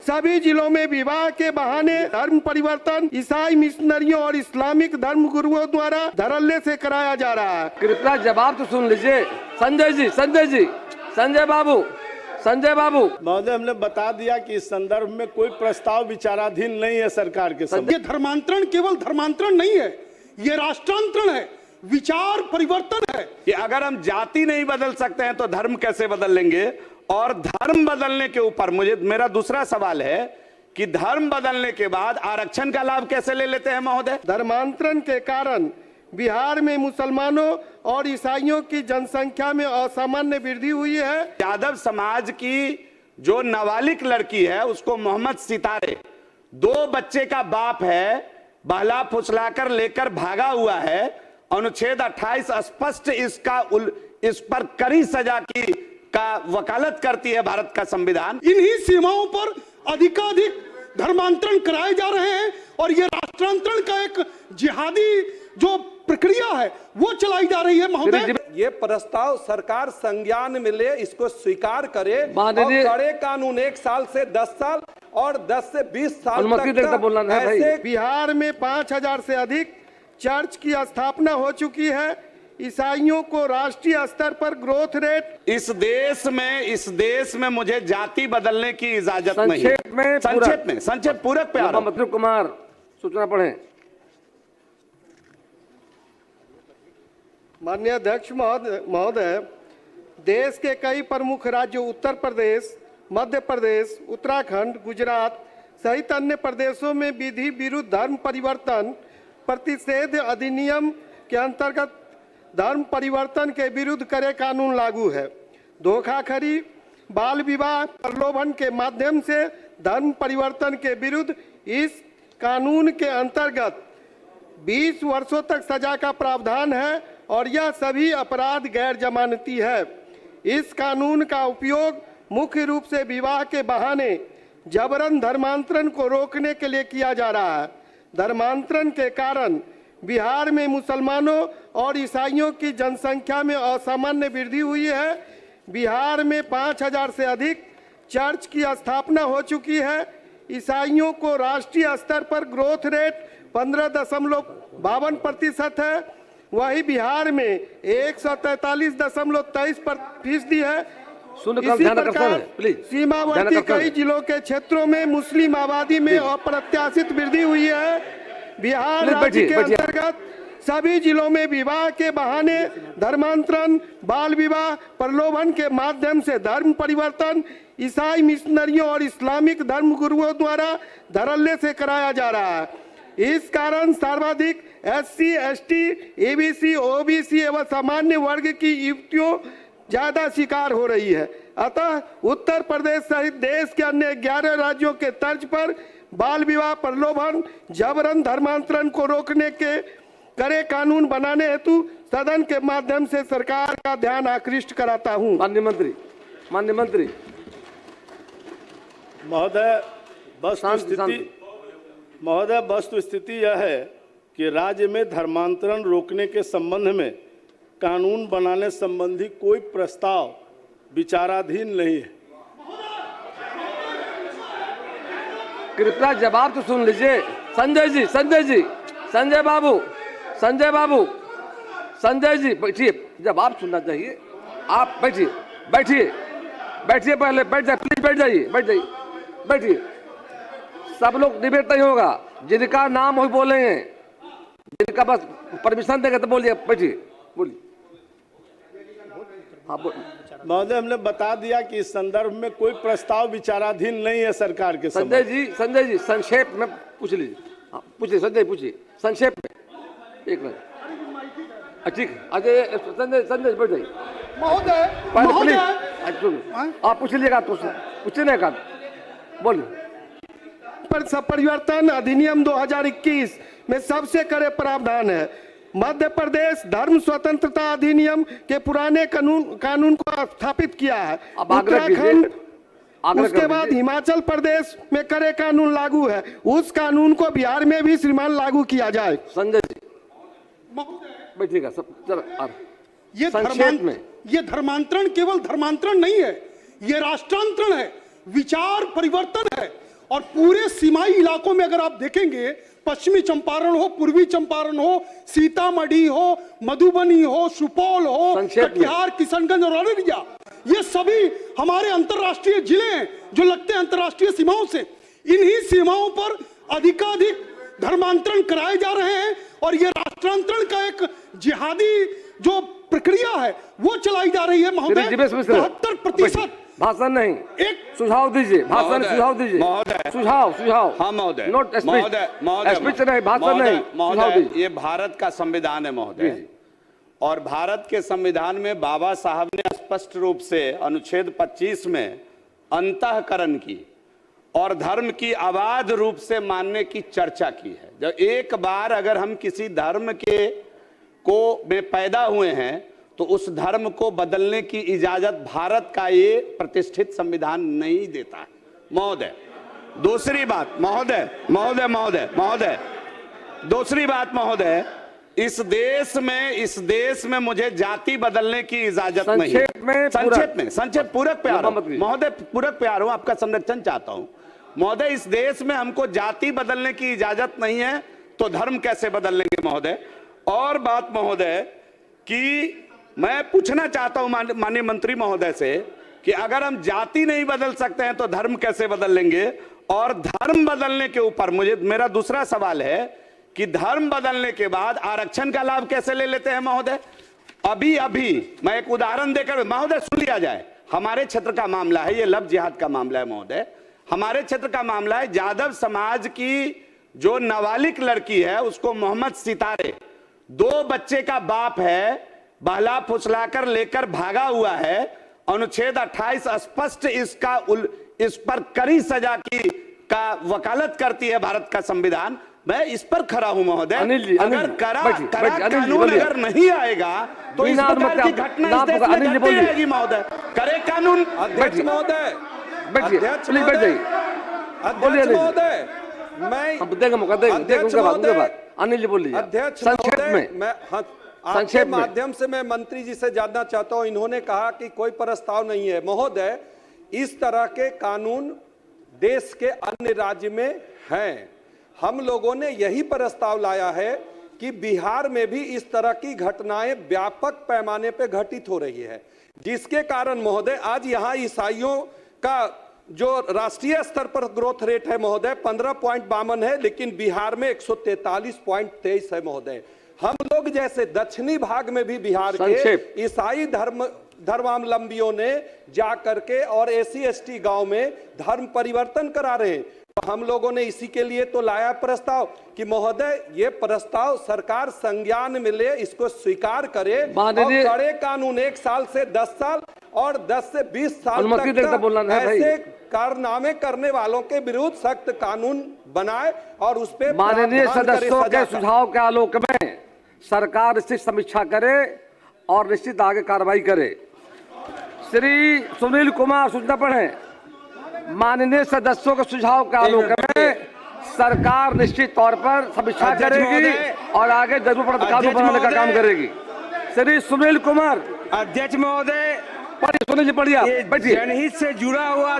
सभी जिलों में विवाह के बहाने धर्म परिवर्तन ईसाई मिशनरियों और इस्लामिक धर्म गुरुओं द्वारा धड़ल्ले से कराया जा रहा है। कृपया जवाब तो सुन लीजिए। संजय जी, संजय बाबू महोदय, हमने बता दिया कि इस संदर्भ में कोई प्रस्ताव विचाराधीन नहीं है सरकार के सामने। ये धर्मांतरण केवल धर्मांतरण नहीं है, ये राष्ट्रांतरण है, विचार परिवर्तन है। कि अगर हम जाति नहीं बदल सकते हैं तो धर्म कैसे बदल लेंगे? और धर्म बदलने के ऊपर मेरा दूसरा सवाल है कि धर्म बदलने के बाद आरक्षण का लाभ कैसे ले लेते हैं महोदय? धर्मांतरण के कारण बिहार में मुसलमानों और ईसाइयों की जनसंख्या में असामान्य वृद्धि हुई है। यादव समाज की जो नाबालिग लड़की है उसको मोहम्मद सितारे 2 बच्चे का बाप है, बहला फुसलाकर लेकर भागा हुआ है। अनुच्छेद 28 स्पष्ट इस पर कड़ी सजा का वकालत करती है भारत का संविधान। इन्हीं सीमाओं पर अधिकाधिक धर्मांतरण कराए जा रहे हैं और ये राष्ट्रांतरण का एक जिहादी जो प्रक्रिया है वो चलाई जा रही है। महोदय, ये प्रस्ताव सरकार संज्ञान में ले, इसको स्वीकार करे और कड़े कानून 1 साल से 10 साल और 10 से 20 साल तक ऐसे बिहार में 5000 से अधिक चर्च की स्थापना हो चुकी है। ईसाइयों को राष्ट्रीय स्तर पर ग्रोथ रेट इस देश में मुझे जाति बदलने की इजाजत नहीं है। संक्षेप पूरक पे आ रहा हूं। मंत्री कुमार सूचना पढ़ें। माननीय अध्यक्ष महोदय, देश के कई प्रमुख राज्यों उत्तर प्रदेश, मध्य प्रदेश, उत्तराखंड, गुजरात सहित अन्य प्रदेशों में विधि विरुद्ध धर्म परिवर्तन प्रतिषेध अधिनियम के अंतर्गत धर्म परिवर्तन के विरुद्ध कड़े कानून लागू है। धोखाधड़ी, बाल विवाह, प्रलोभन के माध्यम से धर्म परिवर्तन के विरुद्ध इस कानून के अंतर्गत 20 वर्षों तक सजा का प्रावधान है और यह सभी अपराध गैर जमानती है। इस कानून का उपयोग मुख्य रूप से विवाह के बहाने जबरन धर्मांतरण को रोकने के लिए किया जा रहा है। धर्मांतरण के कारण बिहार में मुसलमानों और ईसाइयों की जनसंख्या में असामान्य वृद्धि हुई है। बिहार में 5000 से अधिक चर्च की स्थापना हो चुकी है। ईसाइयों को राष्ट्रीय स्तर पर ग्रोथ रेट 15.52% है। वही बिहार में 143.23% है। इसी प्रकार सीमावर्ती कई जिलों के क्षेत्रों में मुस्लिम आबादी में अप्रत्याशित वृद्धि हुई है। बिहार राज्य के अंतर्गत सभी जिलों में विवाह के बहाने धर्मांतरण, बाल विवाह, प्रलोभन के माध्यम से धर्म परिवर्तन ईसाई मिशनरियों और इस्लामिक धर्म गुरुओं द्वारा धड़ल्ले से कराया जा रहा है। इस कारण सर्वाधिक SC, ST, ABC, OBC एवं सामान्य वर्ग की युवतियों ज्यादा शिकार हो रही है। अतः उत्तर प्रदेश सहित देश के अन्य 11 राज्यों के तर्ज पर बाल विवाह, प्रलोभन, जबरन धर्मांतरण को रोकने के कड़े कानून बनाने हेतु सदन के माध्यम से सरकार का ध्यान आकृष्ट कराता हूं। माननीय मंत्री महोदय, वस्तुस्थिति यह है कि राज्य में धर्मांतरण रोकने के संबंध में कानून बनाने संबंधी कोई प्रस्ताव विचाराधीन नहीं है। कृपया जवाब तो सुन लीजिए। संजय जी बैठिए, जवाब सुनना चाहिए। आप बैठिए, पहले बैठ जाइए, प्लीज बैठिए। सब लोग डिबेट नहीं होगा, जिनका नाम हो बोलेंगे, जिनका बस परमिशन देंगे तो बोलिए। बोलिए। महोदय, हमने बता दिया कि इस संदर्भ में कोई प्रस्ताव विचाराधीन नहीं है सरकार के सामने। संजय जी संक्षेप में पूछ लीजिए। हाँ, पूछिए संजय, पूछिए संक्षेप में। 1 मिनट। ठीक, संजय बैठ जाइए। महोदय, आप पूछ लीजिएगा तो पूछने का बोलिए। परिवर्तन अधिनियम 2021 में सबसे कड़े प्रावधान है। मध्य प्रदेश धर्म स्वतंत्रता अधिनियम के पुराने कानून को स्थापित किया है। उत्तराखंड, उसके बाद हिमाचल प्रदेश में कड़े कानून लागू है। उस कानून को बिहार में भी श्रीमान लागू किया जाए। संजय जी बैठिएगा सब। चलो, ये धर्मांतरण केवल धर्मांतरण नहीं है, ये राष्ट्रांतरण है, विचार परिवर्तन है और पूरे सीमाई इलाकों में अगर आप देखेंगे, पश्चिमी चंपारण हो, पूर्वी चंपारण हो, सीतामढ़ी हो, मधुबनी हो, सुपौल हो, कटिहार, किशनगंज और अररिया, ये सभी हमारे अंतर्राष्ट्रीय जिले हैं जो लगते हैं अंतर्राष्ट्रीय सीमाओं से। इन्हीं सीमाओं पर अधिकाधिक धर्मांतरण कराए जा रहे हैं और ये राष्ट्रांतरण का एक जिहादी जो प्रक्रिया है वो चलाई जा रही है महोदय। 72% भाषण नहीं, एक सुझाव दीजिए, भाषण सुझाव दीजिए, महोदय, सुझाव। हाँ महोदय, नोट महोदय, स्पीच नहीं, भाषण नहीं, सुझाव दीजिए। ये भारत का संविधान है महोदय, और भारत के संविधान में बाबा साहब ने स्पष्ट रूप से अनुच्छेद 25 में अंतःकरण की और धर्म की अबाध रूप से मानने की चर्चा की है। जब एक बार अगर हम किसी धर्म के को में पैदा हुए हैं तो उस धर्म को बदलने की इजाजत भारत का ये प्रतिष्ठित संविधान नहीं देता है महोदय। दूसरी बात महोदय, दूसरी बात महोदय, इस देश में मुझे जाति बदलने की इजाजत नहीं है। संक्षेप पूरक प्यार महोदय, पूरक प्यार हूं, आपका संरक्षण चाहता हूं महोदय। इस देश में हमको जाति बदलने की इजाजत नहीं है तो धर्म कैसे बदल लेंगे महोदय। और बात महोदय कि मैं पूछना चाहता हूं माननीय मंत्री महोदय से कि अगर हम जाति नहीं बदल सकते हैं तो धर्म कैसे बदल लेंगे। और धर्म बदलने के ऊपर मेरा दूसरा सवाल है कि धर्म बदलने के बाद आरक्षण का लाभ कैसे ले लेते हैं महोदय। अभी मैं एक उदाहरण देकर महोदय सुन लिया जाए, हमारे क्षेत्र का मामला है, ये लव जिहाद का मामला है महोदय, हमारे क्षेत्र का मामला है। यादव समाज की जो नाबालिग लड़की है उसको मोहम्मद सितारे 2 बच्चे का बाप है, बहला फुसलाकर लेकर भागा हुआ है। अनुच्छेद 28 स्पष्ट इस पर कड़ी सजा का वकालत करती है भारत का संविधान। मैं इस पर खड़ा हूं महोदय। अगर कड़ा कानून अगर नहीं आएगा तो इस प्रकार की घटना इस देश में घटती रहेगी महोदय। करे कानून। अध्यक्ष महोदय, अध्यक्ष महोदय, अनिल जी बोलिए। अध्यक्ष संक्षेप महोदय, में मैं आपके माध्यम से मैं मंत्री जी से जानना चाहता हूं, इन्होंने कहा कि कोई प्रस्ताव नहीं है महोदय। इस तरह के कानून देश के अन्य राज्य में हैं। हम लोगों ने यही प्रस्ताव लाया है कि बिहार में भी इस तरह की घटनाएं व्यापक पैमाने पर घटित हो रही है, जिसके कारण महोदय आज यहाँ ईसाइयों का जो राष्ट्रीय स्तर पर ग्रोथ रेट है महोदय 15.52 है, लेकिन बिहार में 143.23 है महोदय। हम लोग जैसे दक्षिणी भाग में भी बिहार के ईसाई धर्मावलंबियों ने जा करके और SC/ST गांव में धर्म परिवर्तन करा रहे हैं। तो हम लोगों ने इसी के लिए तो लाया प्रस्ताव कि महोदय ये प्रस्ताव सरकार संज्ञान में ले, इसको स्वीकार करे और कड़े कानून 1 साल से 10 साल और 10 से 20 साल तक ऐसे कारनामे करने वालों के विरुद्ध सख्त कानून बनाए और उस पे माननीय सदस्यों के सुझाव के आलोक में सरकार इसकी समीक्षा करे और निश्चित आगे कार्रवाई करे। श्री सुनील कुमार सूचना पढ़े। माननीय सदस्यों के सुझाव के आलोक में सरकार निश्चित तौर पर समीक्षा करेगी और आगे जरूर पड़े कानून बनाने का काम करेगी। श्री सुनील कुमार। अध्यक्ष महोदय, पढ़िए, सुनील जी पढ़िए, जनहित से जुड़ा हुआ